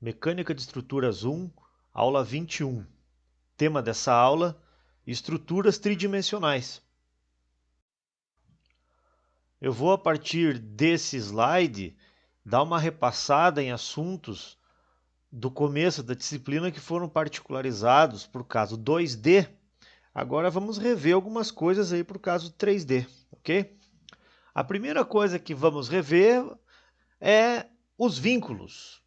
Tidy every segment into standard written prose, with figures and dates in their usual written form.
Mecânica de Estruturas 1, aula 21. Tema dessa aula: estruturas tridimensionais. Eu vou, a partir desse slide, dar uma repassada em assuntos do começo da disciplina que foram particularizados para o caso 2D. Agora vamos rever algumas coisas aí para o caso 3D, ok? A primeira coisa que vamos rever é os vínculos.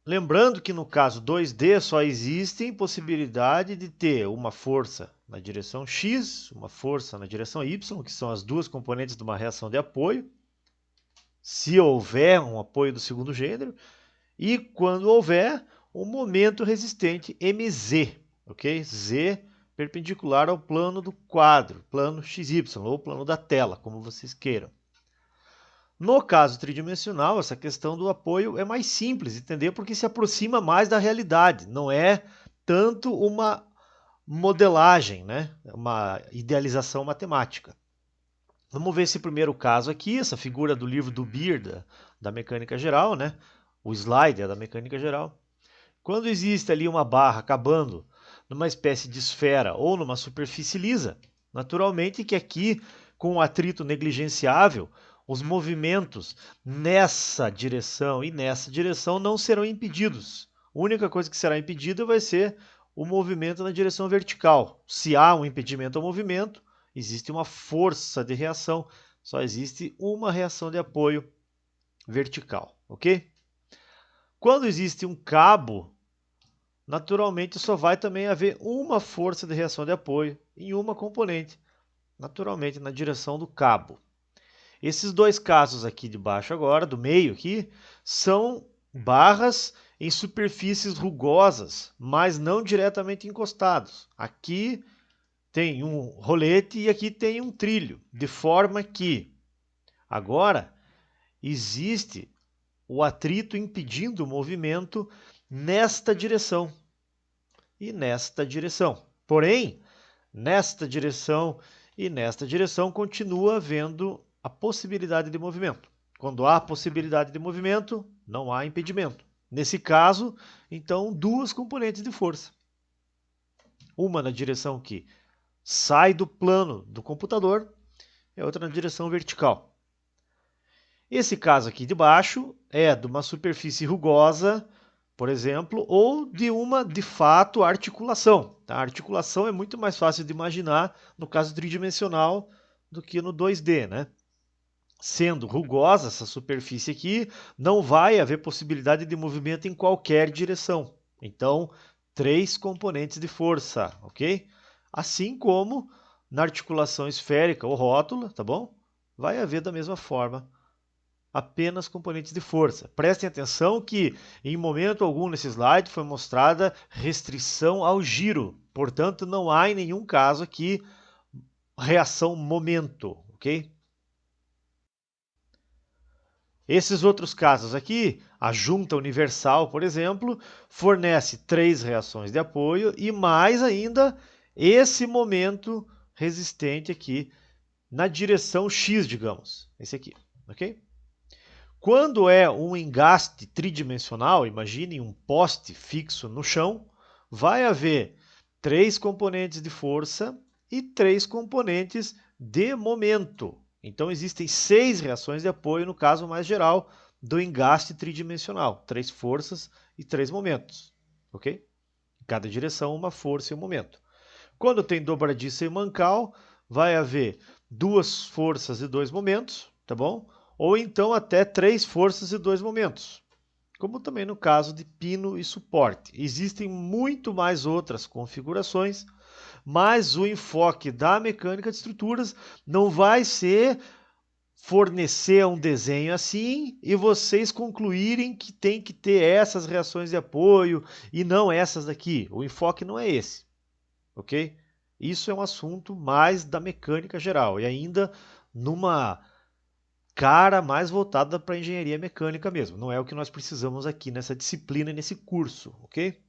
Lembrando que no caso 2D só existe possibilidade de ter uma força na direção X, uma força na direção Y, que são as duas componentes de uma reação de apoio, se houver um apoio do segundo gênero, e quando houver um momento resistente MZ, ok? Z perpendicular ao plano do quadro, plano XY, ou plano da tela, como vocês queiram. No caso tridimensional, essa questão do apoio é mais simples de entender porque se aproxima mais da realidade, não é tanto uma modelagem, né? Uma idealização matemática. Vamos ver esse primeiro caso aqui, essa figura do livro do Beer, da mecânica geral, né? O slide é da mecânica geral. Quando existe ali uma barra acabando numa espécie de esfera ou numa superfície lisa, naturalmente que aqui, com um atrito negligenciável, os movimentos nessa direção e nessa direção não serão impedidos. A única coisa que será impedida vai ser o movimento na direção vertical. Se há um impedimento ao movimento, existe uma força de reação, só existe uma reação de apoio vertical, ok? Quando existe um cabo, naturalmente só vai também haver uma força de reação de apoio em uma componente, naturalmente na direção do cabo. Esses dois casos aqui de baixo agora, do meio aqui, são barras em superfícies rugosas, mas não diretamente encostados. Aqui tem um rolete e aqui tem um trilho, de forma que agora existe o atrito impedindo o movimento nesta direção e nesta direção. Porém, nesta direção e nesta direção continua havendo a possibilidade de movimento. Quando há possibilidade de movimento, não há impedimento. Nesse caso, então, duas componentes de força. Uma na direção que sai do plano do computador e a outra na direção vertical. Esse caso aqui de baixo é de uma superfície rugosa, por exemplo, ou de uma, de fato, articulação. A articulação é muito mais fácil de imaginar no caso tridimensional do que no 2D, né? Sendo rugosa essa superfície aqui, não vai haver possibilidade de movimento em qualquer direção. Então, três componentes de força, ok? Assim como na articulação esférica ou rótula, tá bom? Vai haver da mesma forma apenas componentes de força. Prestem atenção que em momento algum nesse slide foi mostrada restrição ao giro. Portanto, não há em nenhum caso aqui reação momento, ok? Esses outros casos aqui, a junta universal, por exemplo, fornece três reações de apoio e mais ainda esse momento resistente aqui na direção X, digamos, esse aqui, ok? Quando é um engaste tridimensional, imagine um poste fixo no chão, vai haver três componentes de força e três componentes de momento. Então, existem 6 reações de apoio no caso mais geral do engaste tridimensional. 3 forças e 3 momentos. Ok? Em cada direção, uma força e um momento. Quando tem dobradiça e mancal, vai haver 2 forças e 2 momentos, tá bom? Ou então até 3 forças e 2 momentos. Como também no caso de pino e suporte. Existem muito mais outras configurações, mas o enfoque da mecânica de estruturas não vai ser fornecer um desenho assim e vocês concluírem que tem que ter essas reações de apoio e não essas daqui. O enfoque não é esse, ok? Isso é um assunto mais da mecânica geral e ainda numa cara mais voltada para a engenharia mecânica mesmo. Não é o que nós precisamos aqui nessa disciplina e nesse curso, ok?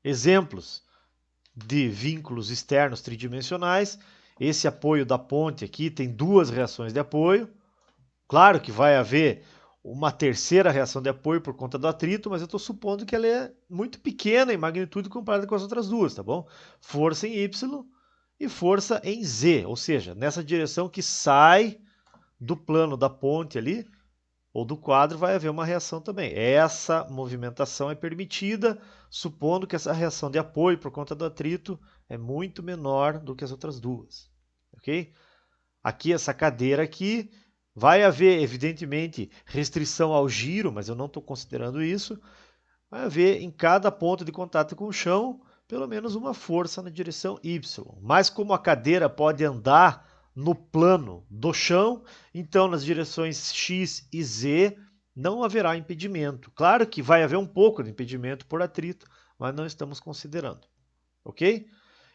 Exemplos de vínculos externos tridimensionais. Esse apoio da ponte aqui tem 2 reações de apoio. Claro que vai haver uma terceira reação de apoio por conta do atrito, mas eu estou supondo que ela é muito pequena em magnitude comparada com as outras duas, tá bom? Força em Y e força em Z, ou seja, nessa direção que sai do plano da ponte ali, ou do quadro, vai haver uma reação também. Essa movimentação é permitida, supondo que essa reação de apoio por conta do atrito é muito menor do que as outras duas, ok? Aqui, essa cadeira aqui, vai haver, evidentemente, restrição ao giro, mas eu não estou considerando isso. Vai haver em cada ponto de contato com o chão, pelo menos uma força na direção Y. Mas como a cadeira pode andar no plano do chão, então nas direções X e Z não haverá impedimento. Claro que vai haver um pouco de impedimento por atrito, mas não estamos considerando, ok?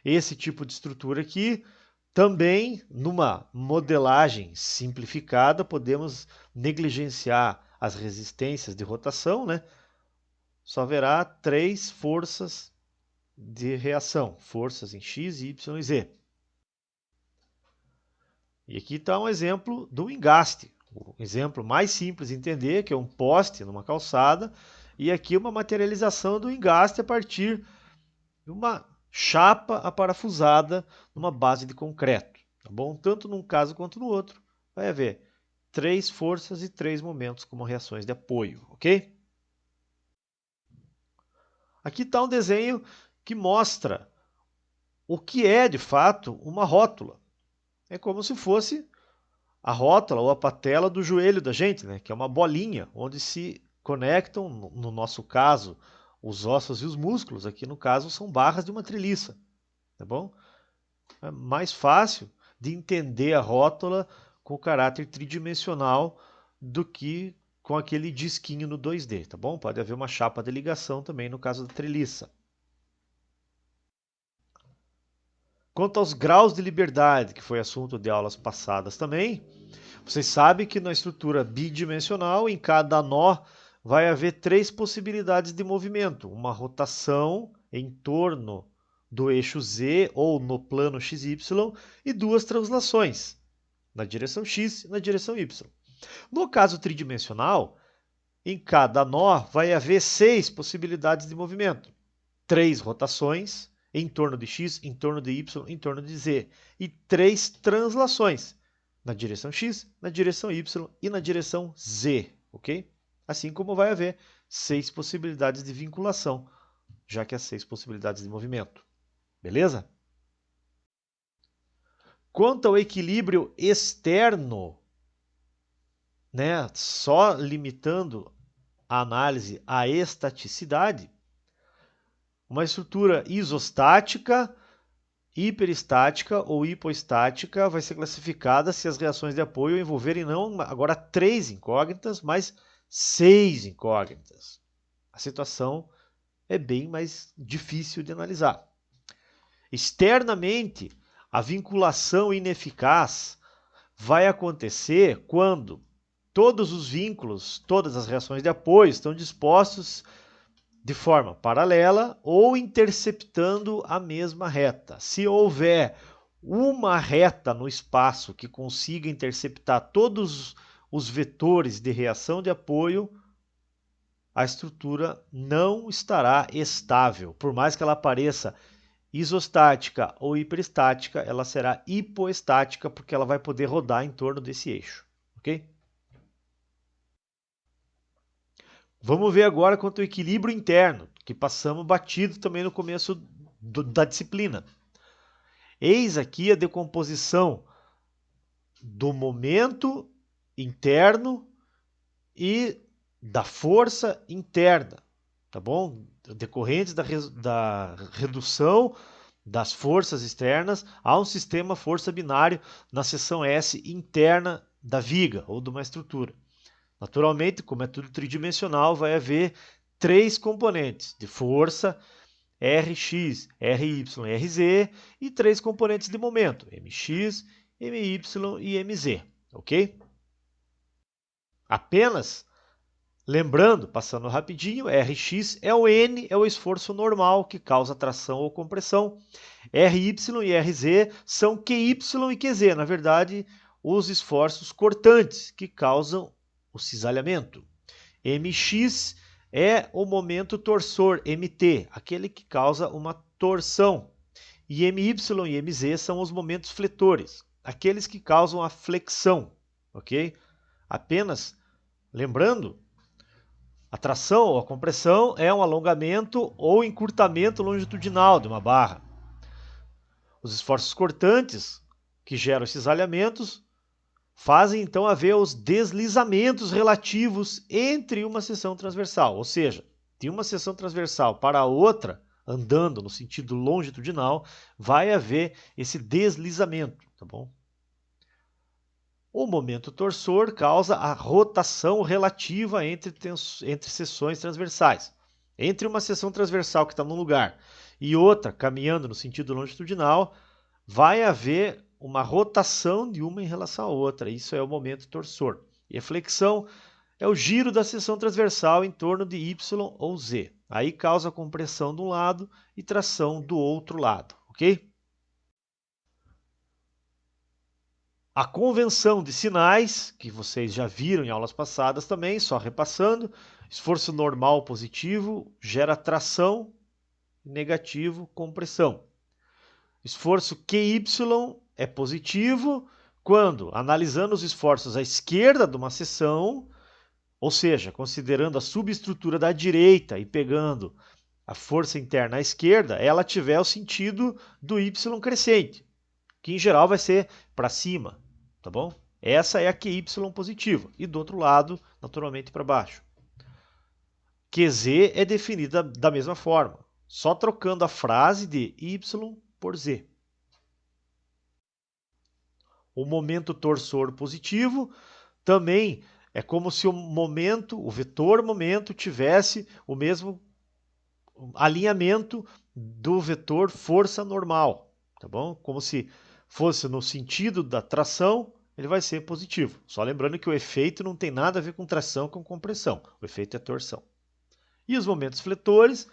Esse tipo de estrutura aqui, também numa modelagem simplificada, podemos negligenciar as resistências de rotação, né? Só haverá 3 forças de reação, forças em X, Y e Z. E aqui está um exemplo do engaste, o exemplo mais simples de entender, que é um poste numa calçada, e aqui uma materialização do engaste a partir de uma chapa aparafusada numa base de concreto, tá bom? Tanto num caso quanto no outro, vai haver 3 forças e 3 momentos como reações de apoio, ok? Aqui está um desenho que mostra o que é, de fato, uma rótula. É como se fosse a rótula ou a patela do joelho da gente, né? Que é uma bolinha onde se conectam, no nosso caso, os ossos e os músculos. Aqui, no caso, são barras de uma treliça, tá bom? É mais fácil de entender a rótula com o caráter tridimensional do que com aquele disquinho no 2D, tá bom? Pode haver uma chapa de ligação também no caso da treliça. Quanto aos graus de liberdade, que foi assunto de aulas passadas também, vocês sabem que na estrutura bidimensional, em cada nó, vai haver 3 possibilidades de movimento. Uma rotação em torno do eixo Z ou no plano XY e 2 translações, na direção X e na direção Y. No caso tridimensional, em cada nó vai haver 6 possibilidades de movimento. 3 rotações em torno de X, em torno de Y, em torno de Z. E 3 translações na direção X, na direção Y e na direção Z, ok? Assim como vai haver 6 possibilidades de vinculação, já que há 6 possibilidades de movimento. Beleza? Quanto ao equilíbrio externo, né, só limitando a análise à estaticidade, uma estrutura isostática, hiperestática ou hipoestática vai ser classificada se as reações de apoio envolverem não agora 3 incógnitas, mas 6 incógnitas. A situação é bem mais difícil de analisar. Externamente, a vinculação ineficaz vai acontecer quando todos os vínculos, todas as reações de apoio estão dispostos de forma paralela ou interceptando a mesma reta. Se houver uma reta no espaço que consiga interceptar todos os vetores de reação de apoio, a estrutura não estará estável. Por mais que ela pareça isostática ou hiperestática, ela será hipoestática porque ela vai poder rodar em torno desse eixo, ok? Vamos ver agora quanto ao equilíbrio interno, que passamos batido também no começo da disciplina. Eis aqui a decomposição do momento interno e da força interna, tá bom? Decorrentes da redução das forças externas a um sistema força binário na seção S interna da viga ou de uma estrutura. Naturalmente, como é tudo tridimensional, vai haver 3 componentes de força, Rx, Ry, Rz, e 3 componentes de momento, Mx, My e Mz, ok? Apenas lembrando, passando rapidinho, Rx é o N, é o esforço normal que causa tração ou compressão. Ry e Rz são Qy e Qz, na verdade, os esforços cortantes que causam o cisalhamento. Mx é o momento torsor, Mt, aquele que causa uma torção. E My e Mz são os momentos fletores, aqueles que causam a flexão, ok? Apenas lembrando, a tração ou a compressão é um alongamento ou encurtamento longitudinal de uma barra. Os esforços cortantes, que geram esses cisalhamentos, fazem então haver os deslizamentos relativos entre uma seção transversal, ou seja, de uma seção transversal para a outra, andando no sentido longitudinal, vai haver esse deslizamento, tá bom? O momento torsor causa a rotação relativa entre seções transversais. Entre uma seção transversal que está num lugar e outra caminhando no sentido longitudinal, vai haver uma rotação de uma em relação à outra. Isso é o momento torsor. E a flexão é o giro da seção transversal em torno de Y ou Z. Aí causa compressão de um lado e tração do outro lado, ok? A convenção de sinais, que vocês já viram em aulas passadas também, só repassando, esforço normal positivo gera tração, negativo, compressão. Esforço QY é positivo quando, analisando os esforços à esquerda de uma seção, ou seja, considerando a subestrutura da direita e pegando a força interna à esquerda, ela tiver o sentido do Y crescente, que em geral vai ser para cima, tá bom? Essa é a QY positiva, e do outro lado, naturalmente, para baixo. QZ é definida da mesma forma, só trocando a frase de Y por Z. O momento torsor positivo também é como se o vetor momento tivesse o mesmo alinhamento do vetor força normal, tá bom? Como se fosse no sentido da tração, ele vai ser positivo. Só lembrando que o efeito não tem nada a ver com tração, com compressão. O efeito é torção. E os momentos fletores,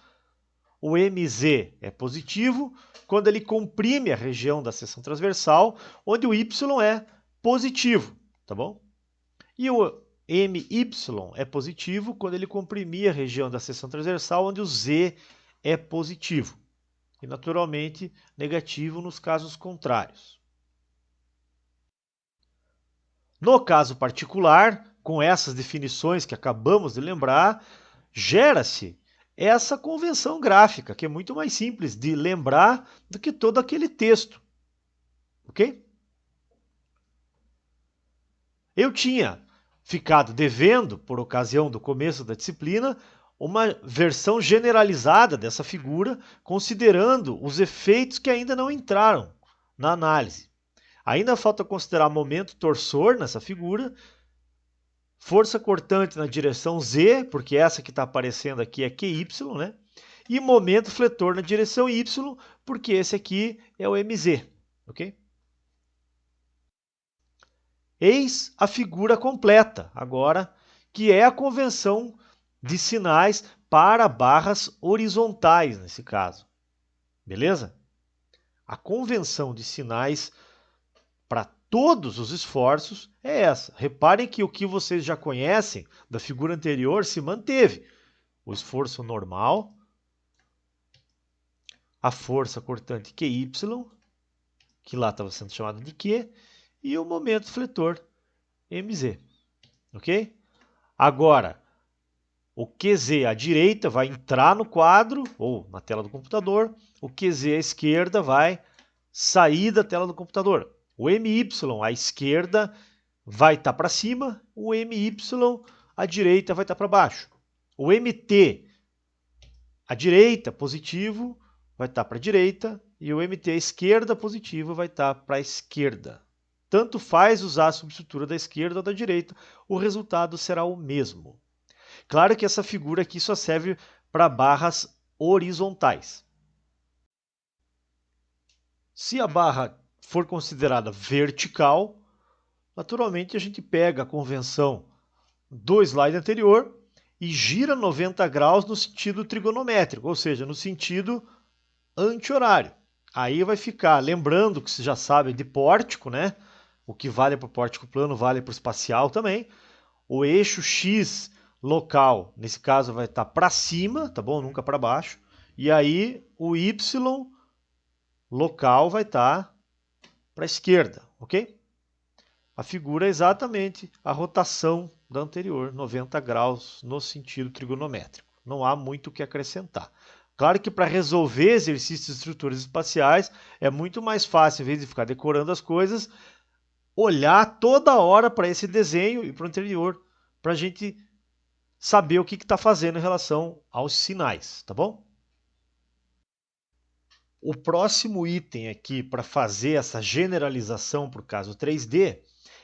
o MZ é positivo quando ele comprime a região da seção transversal, onde o Y é positivo, tá bom? E o MY é positivo quando ele comprimir a região da seção transversal, onde o Z é positivo. E, naturalmente, negativo nos casos contrários. No caso particular, com essas definições que acabamos de lembrar, gera-se essa convenção gráfica, que é muito mais simples de lembrar do que todo aquele texto. Ok? Eu tinha ficado devendo, por ocasião do começo da disciplina, uma versão generalizada dessa figura, considerando os efeitos que ainda não entraram na análise. Ainda falta considerar momento torsor nessa figura, força cortante na direção Z, porque essa que está aparecendo aqui é QY, né? E momento fletor na direção Y, porque esse aqui é o MZ, ok? Eis a figura completa, agora, que é a convenção de sinais para barras horizontais, nesse caso. Beleza? A convenção de sinais para todos os esforços é essa. Reparem que o que vocês já conhecem da figura anterior se manteve. O esforço normal, a força cortante QY, que lá estava sendo chamada de Q, e o momento fletor MZ. Ok? Agora, o QZ à direita vai entrar no quadro, ou na tela do computador. O QZ à esquerda vai sair da tela do computador. O MY à esquerda vai estar para cima, o MY à direita vai estar para baixo. O MT à direita, positivo, vai estar para a direita, e o MT à esquerda, positivo, vai estar para a esquerda. Tanto faz usar a subestrutura da esquerda ou da direita, o resultado será o mesmo. Claro que essa figura aqui só serve para barras horizontais. Se a barra for considerada vertical, naturalmente a gente pega a convenção do slide anterior e gira 90 graus no sentido trigonométrico, ou seja, no sentido anti-horário. Aí vai ficar, lembrando que você já sabe de pórtico, né? O que vale para o pórtico plano vale para o espacial também. o eixo X local, nesse caso vai estar para cima, tá bom? Nunca para baixo. E aí o Y local vai estar para a esquerda, ok? A figura é exatamente a rotação da anterior, 90 graus no sentido trigonométrico. Não há muito o que acrescentar. Claro que para resolver exercícios de estruturas espaciais é muito mais fácil, em vez de ficar decorando as coisas, olhar toda hora para esse desenho e para o anterior, para a gente saber o que está fazendo em relação aos sinais, tá bom? O próximo item aqui para fazer essa generalização para o caso 3D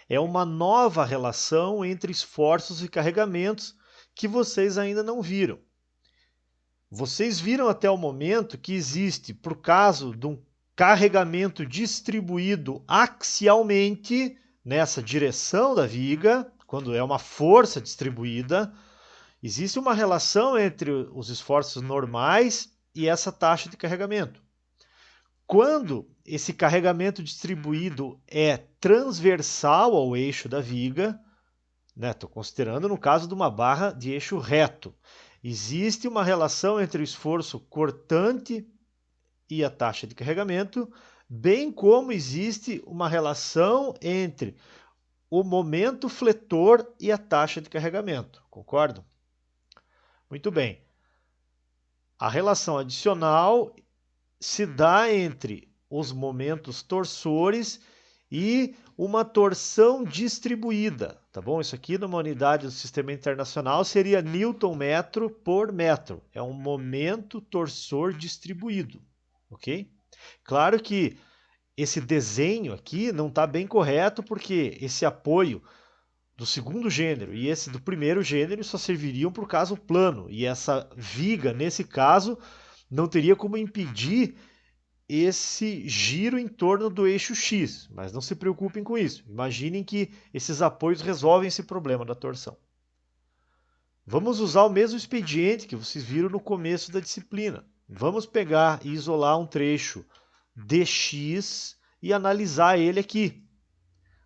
é uma nova relação entre esforços e carregamentos que vocês ainda não viram. Vocês viram até o momento que existe, por caso de um carregamento distribuído axialmente nessa direção da viga, quando é uma força distribuída, existe uma relação entre os esforços normais e essa taxa de carregamento. Quando esse carregamento distribuído é transversal ao eixo da viga, estou considerando no caso de uma barra de eixo reto, existe uma relação entre o esforço cortante e a taxa de carregamento, bem como existe uma relação entre o momento fletor e a taxa de carregamento. Concordam? Muito bem. A relação adicional se dá entre os momentos torsores e uma torção distribuída, tá bom? Isso aqui numa unidade do sistema internacional seria Newton-metro por metro. É um momento torsor distribuído, ok? Claro que esse desenho aqui não está bem correto porque esse apoio do segundo gênero e esse do primeiro gênero só serviriam para o caso plano. E essa viga, nesse caso, não teria como impedir esse giro em torno do eixo X, mas não se preocupem com isso. Imaginem que esses apoios resolvem esse problema da torção. Vamos usar o mesmo expediente que vocês viram no começo da disciplina. Vamos pegar e isolar um trecho dx e analisar ele aqui.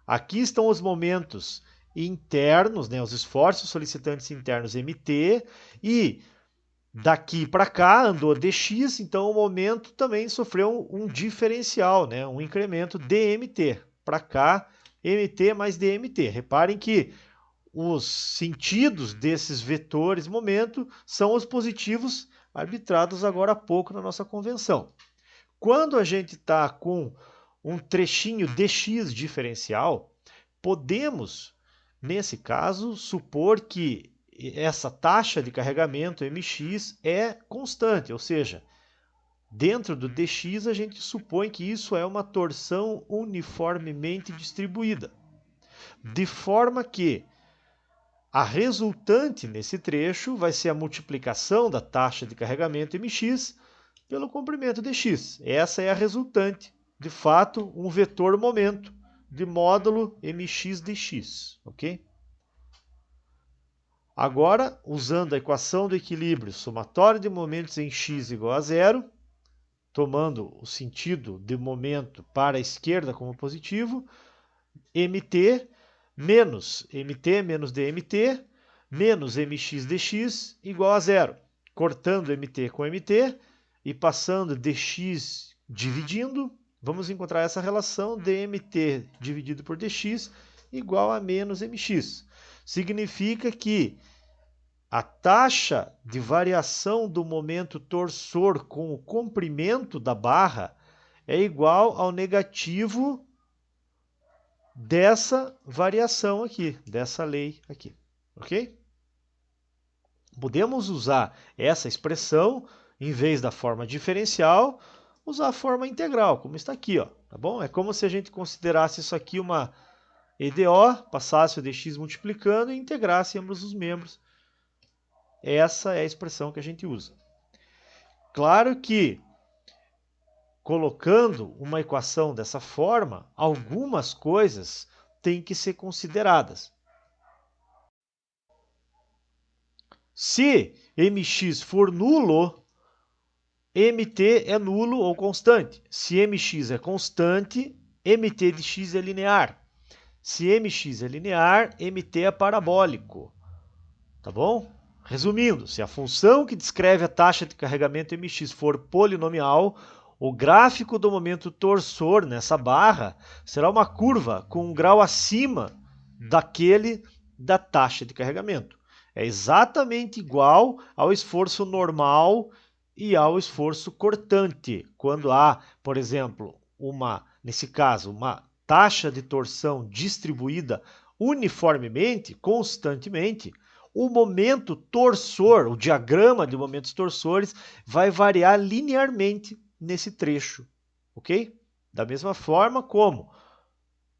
Aqui estão os momentos internos, os esforços solicitantes internos MT, e daqui para cá andou dx, então o momento também sofreu um diferencial, um incremento dmt. Para cá, mt mais dmt. Reparem que os sentidos desses vetores momento são os positivos arbitrados agora há pouco na nossa convenção. Quando a gente está com um trechinho dx diferencial, podemos, nesse caso, supor que essa taxa de carregamento mx é constante, ou seja, dentro do dx a gente supõe que isso é uma torção uniformemente distribuída, de forma que a resultante nesse trecho vai ser a multiplicação da taxa de carregamento mx pelo comprimento dx. Essa é a resultante, de fato, um vetor momento de módulo mx dx, ok? Agora, usando a equação do equilíbrio somatório de momentos em x igual a zero, tomando o sentido de momento para a esquerda como positivo, mt menos dmt menos mx dx igual a zero. Cortando mt com mt e passando dx dividindo, vamos encontrar essa relação dmt dividido por dx igual a menos mx. Significa que a taxa de variação do momento torsor com o comprimento da barra é igual ao negativo dessa variação aqui, dessa lei aqui, ok? Podemos usar essa expressão, em vez da forma diferencial, usar a forma integral, como está aqui, ó, tá bom? É como se a gente considerasse isso aqui uma EDO, passasse o dx multiplicando e integrasse ambos os membros. Essa é a expressão que a gente usa. Claro que, colocando uma equação dessa forma, algumas coisas têm que ser consideradas. Se mx for nulo, mt é nulo ou constante. Se mx é constante, mt de x é linear. Se mx é linear, mt é parabólico. Tá bom? Resumindo, se a função que descreve a taxa de carregamento mx for polinomial, o gráfico do momento torsor nessa barra será uma curva com um grau acima daquele da taxa de carregamento. É exatamente igual ao esforço normal e ao esforço cortante. Quando há, por exemplo, nesse caso, uma taxa de torção distribuída uniformemente, constantemente, o momento torsor, o diagrama de momentos torsores, vai variar linearmente nesse trecho, ok? Da mesma forma como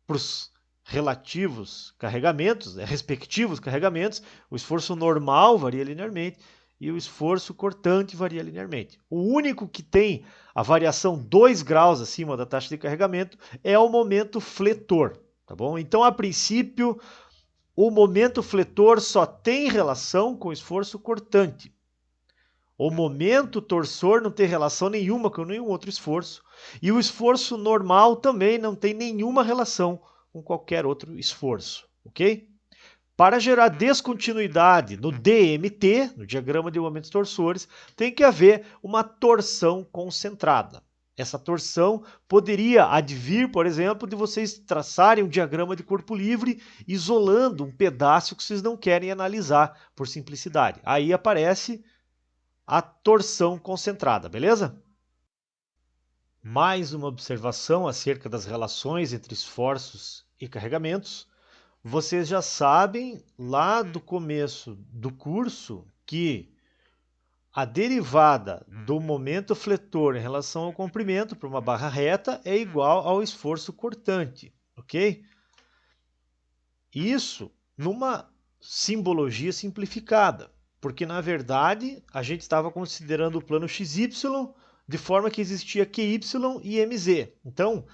para os respectivos carregamentos, o esforço normal varia linearmente e o esforço cortante varia linearmente. O único que tem a variação 2 graus acima da taxa de carregamento é o momento fletor, tá bom? Então, a princípio, o momento fletor só tem relação com o esforço cortante. O momento torsor não tem relação nenhuma com nenhum outro esforço. E o esforço normal também não tem nenhuma relação com qualquer outro esforço, ok? Para gerar descontinuidade no DMT, no diagrama de momentos torsores, tem que haver uma torção concentrada. Essa torção poderia advir, por exemplo, de vocês traçarem um diagrama de corpo livre isolando um pedaço que vocês não querem analisar por simplicidade. Aí aparece a torção concentrada, beleza? Mais uma observação acerca das relações entre esforços e carregamentos. Vocês já sabem lá do começo do curso que a derivada do momento fletor em relação ao comprimento para uma barra reta é igual ao esforço cortante, ok? Isso numa simbologia simplificada, porque na verdade a gente estava considerando o plano XY de forma que existia QY e MZ. Então,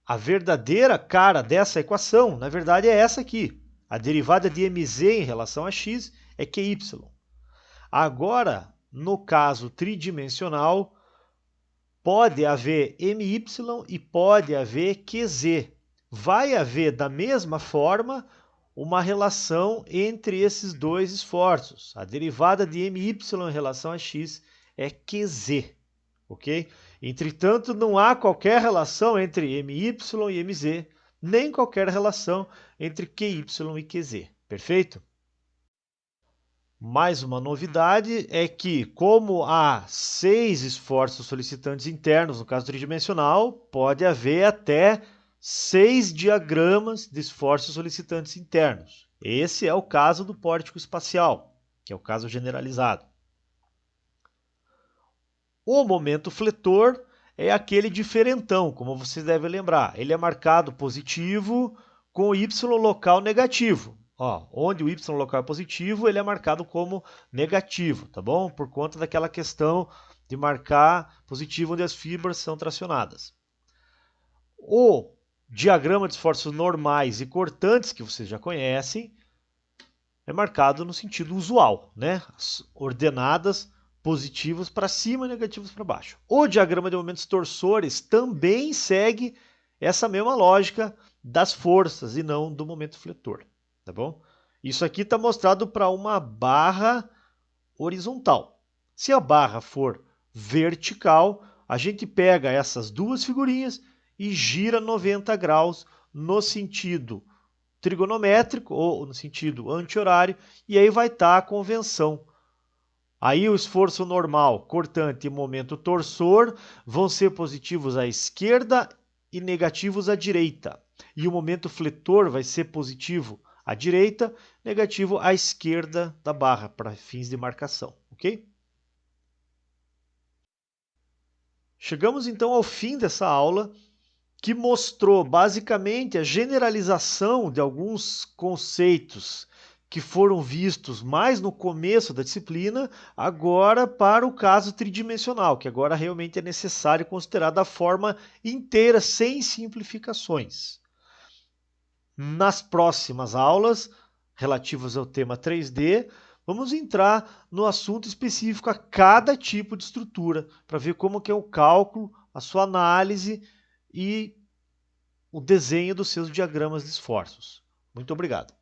a verdadeira cara dessa equação, na verdade, é essa aqui. A derivada de mz em relação a x é qy. Agora, no caso tridimensional, pode haver my e pode haver qz. Vai haver, da mesma forma, uma relação entre esses dois esforços. A derivada de my em relação a x é qz. Ok? Entretanto, não há qualquer relação entre my e mz, nem qualquer relação entre qy e qz. Perfeito? Mais uma novidade é que, como há 6 esforços solicitantes internos, no caso tridimensional, pode haver até 6 diagramas de esforços solicitantes internos. Esse é o caso do pórtico espacial, que é o caso generalizado. O momento fletor é aquele diferentão, como vocês devem lembrar. Ele é marcado positivo com o y local negativo. Ó, onde o y local é positivo, ele é marcado como negativo, tá bom? Por conta daquela questão de marcar positivo onde as fibras são tracionadas. O diagrama de esforços normais e cortantes, que vocês já conhecem, é marcado no sentido usual, né? As ordenadas positivos para cima e negativos para baixo. O diagrama de momentos torsores também segue essa mesma lógica das forças e não do momento fletor, tá bom? Isso aqui está mostrado para uma barra horizontal. Se a barra for vertical, a gente pega essas duas figurinhas e gira 90 graus no sentido trigonométrico ou no sentido anti-horário, e aí vai estar a convenção. Aí o esforço normal, cortante e momento torsor vão ser positivos à esquerda e negativos à direita. E o momento fletor vai ser positivo à direita, negativo à esquerda da barra, para fins de marcação, ok? Chegamos então ao fim dessa aula, que mostrou basicamente a generalização de alguns conceitos que foram vistos mais no começo da disciplina, agora para o caso tridimensional, que agora realmente é necessário considerar da forma inteira, sem simplificações. Nas próximas aulas, relativas ao tema 3D, vamos entrar no assunto específico a cada tipo de estrutura, para ver como que é o cálculo, a sua análise e o desenho dos seus diagramas de esforços. Muito obrigado.